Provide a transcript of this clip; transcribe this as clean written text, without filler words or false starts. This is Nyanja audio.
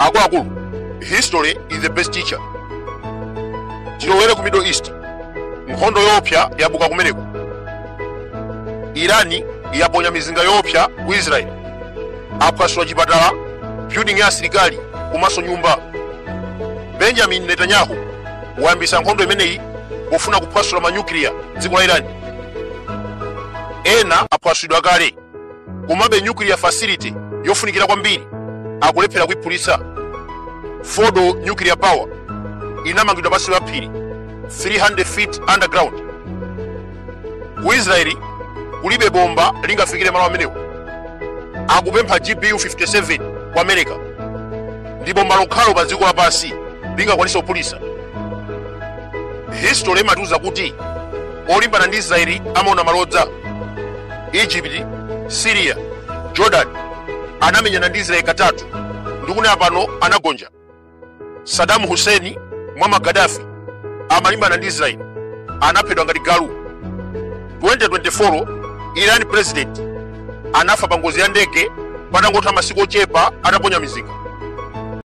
Akulu, history is the best teacher. Tilowere ku Middle East. Nkhondo yopya yabuka kumeneko. Irani yaponya mizinga yopya ku Israel. Apasula chipatala, building ya asilikali, kumaso nyumba. Benjamin Netanyahu wayambisa nkhondo imeneyi kufuna kupasula manyuklia dziko la Irani. Ena apasulidwa kale, komabe nuclear facility yofunikira kwambiri akulephera kuipulitsa. Fordo nuclear power inamangidwa pansi pa phiri 300 feet underground. Ku Israeli kulibe bomba lingafikire malo amenewo. Akupempha GBU 57 ku America ndi bomba lokhalo pa dziko lapansi lingakwanisa kupulitsa. History imatiuza kuti olimbana ndi Israeli amaona malodza. Egypt, Syria, Jordan anamenyana ndi Israeli katatu ndikunena pano anagonja. Saddam Hussein Muammar Gaddafi amalimbana ndi Israeli anaphedwa ngati galu. 2024 Iran president anafa pa ngozi ya ndege patangotha masiku ochepa ataponya mizinga.